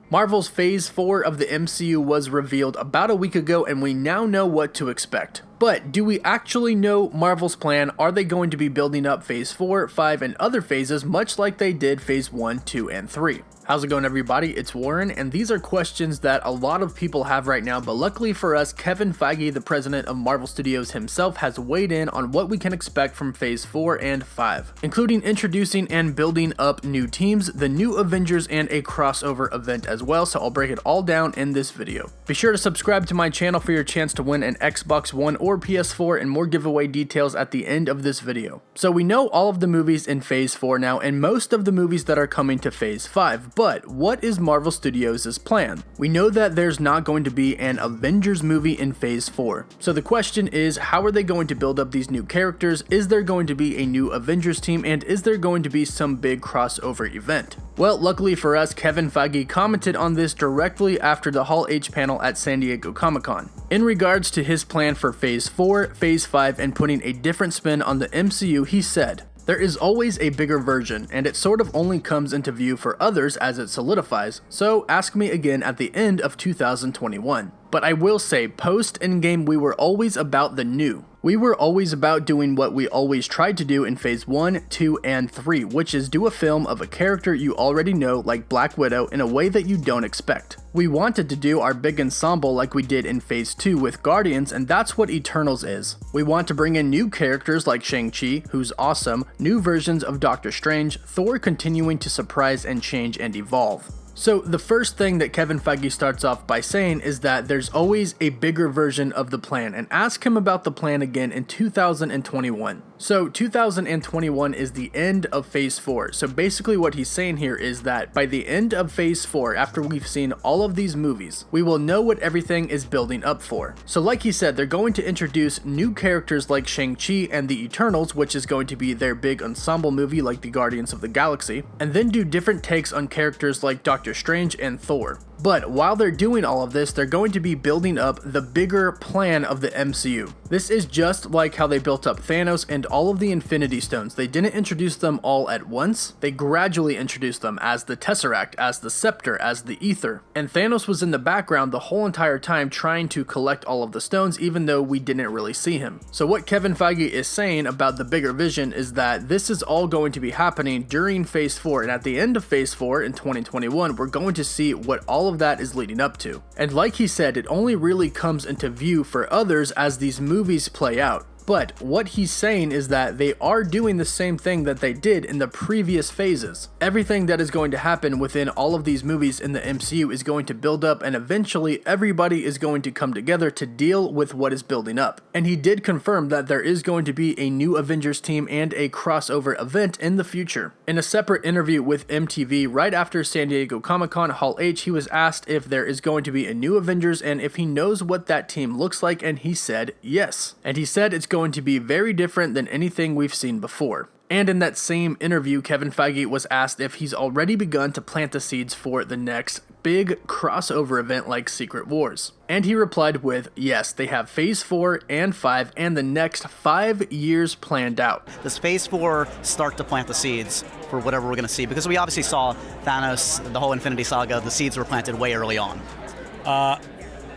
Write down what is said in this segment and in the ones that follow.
Marvel's Phase 4 of the MCU was revealed about a week ago, and we now know what to expect. But do we actually know Marvel's plan? Are they going to be building up Phase 4, 5, and other phases much like they did Phase 1, 2, and 3? How's it going, everybody? It's Warren, and these are questions that a lot of people have right now, but luckily for us, Kevin Feige, the president of Marvel Studios himself, has weighed in on what we can expect from Phase 4 and 5, including introducing and building up new teams, the new Avengers, and a crossover event as well, so I'll break it all down in this video. Be sure to subscribe to my channel for your chance to win an Xbox One or PS4 and more giveaway details at the end of this video. So we know all of the movies in Phase 4 now, and most of the movies that are coming to Phase 5, but what is Marvel Studios' plan? We know that there's not going to be an Avengers movie in Phase 4. So the question is, how are they going to build up these new characters? Is there going to be a new Avengers team? And is there going to be some big crossover event? Well, luckily for us, Kevin Feige commented on this directly after the Hall H panel at San Diego Comic-Con. In regards to his plan for Phase 4, Phase 5, and putting a different spin on the MCU, he said, "There is always a bigger version, and it sort of only comes into view for others as it solidifies, so ask me again at the end of 2021. But I will say, post-Endgame we were always about the new. We were always about doing what we always tried to do in Phase 1, 2, and 3, which is do a film of a character you already know like Black Widow in a way that you don't expect. We wanted to do our big ensemble like we did in Phase 2 with Guardians, and that's what Eternals is. We want to bring in new characters like Shang-Chi, who's awesome, new versions of Doctor Strange, Thor continuing to surprise and change and evolve." So the first thing that Kevin Feige starts off by saying is that there's always a bigger version of the plan, and ask him about the plan again in 2021. So 2021 is the end of Phase 4, so basically what he's saying here is that by the end of Phase 4, after we've seen all of these movies, we will know what everything is building up for. So like he said, they're going to introduce new characters like Shang-Chi and the Eternals, which is going to be their big ensemble movie like the Guardians of the Galaxy, and then do different takes on characters like Doctor Strange and Thor. But while they're doing all of this, they're going to be building up the bigger plan of the MCU. This is just like how they built up Thanos and all of the Infinity Stones. They didn't introduce them all at once. They gradually introduced them as the Tesseract, as the Scepter, as the Ether. And Thanos was in the background the whole entire time trying to collect all of the stones, even though we didn't really see him. So what Kevin Feige is saying about the bigger vision is that this is all going to be happening during Phase 4. And at the end of Phase 4 in 2021, we're going to see what all of that is leading up to. And like he said, it only really comes into view for others as these movies play out. But what he's saying is that they are doing the same thing that they did in the previous phases. Everything that is going to happen within all of these movies in the MCU is going to build up, and eventually everybody is going to come together to deal with what is building up. And he did confirm that there is going to be a new Avengers team and a crossover event in the future. In a separate interview with MTV right after San Diego Comic-Con Hall H, he was asked if there is going to be a new Avengers and if he knows what that team looks like, and he said yes. And he said it's going to be very different than anything we've seen before. And in that same interview, Kevin Feige was asked if he's already begun to plant the seeds for the next big crossover event like Secret Wars. And he replied with, yes, they have Phase 4 and 5 and the next 5 years planned out. Does Phase 4 start to plant the seeds for whatever we're going to see? Because we obviously saw Thanos, the whole Infinity Saga, the seeds were planted way early on.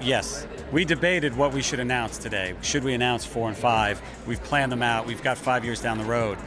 Yes. We debated what we should announce today. Should we announce 4 and 5? We've planned them out. We've got 5 years down the road.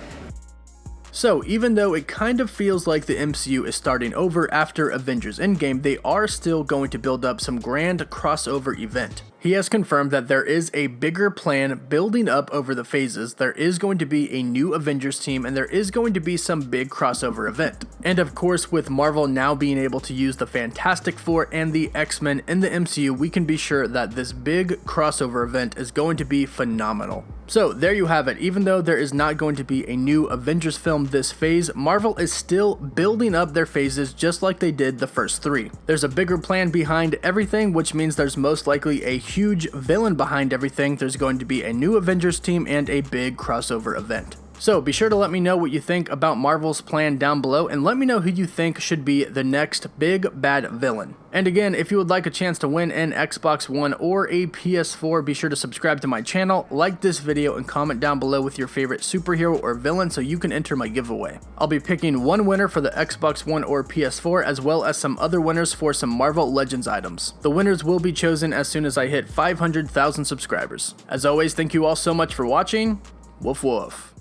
So even though it kind of feels like the MCU is starting over after Avengers Endgame, they are still going to build up some grand crossover event. He has confirmed that there is a bigger plan building up over the phases, there is going to be a new Avengers team, and there is going to be some big crossover event. And of course, with Marvel now being able to use the Fantastic Four and the X-Men in the MCU, we can be sure that this big crossover event is going to be phenomenal. So there you have it. Even though there is not going to be a new Avengers film this phase, Marvel is still building up their phases just like they did the first 3. There's a bigger plan behind everything, which means there's most likely a huge villain behind everything. There's going to be a new Avengers team and a big crossover event. So be sure to let me know what you think about Marvel's plan down below, and let me know who you think should be the next big bad villain. And again, if you would like a chance to win an Xbox One or a PS4, be sure to subscribe to my channel, like this video, and comment down below with your favorite superhero or villain so you can enter my giveaway. I'll be picking one winner for the Xbox One or PS4, as well as some other winners for some Marvel Legends items. The winners will be chosen as soon as I hit 500,000 subscribers. As always, thank you all so much for watching. Woof woof.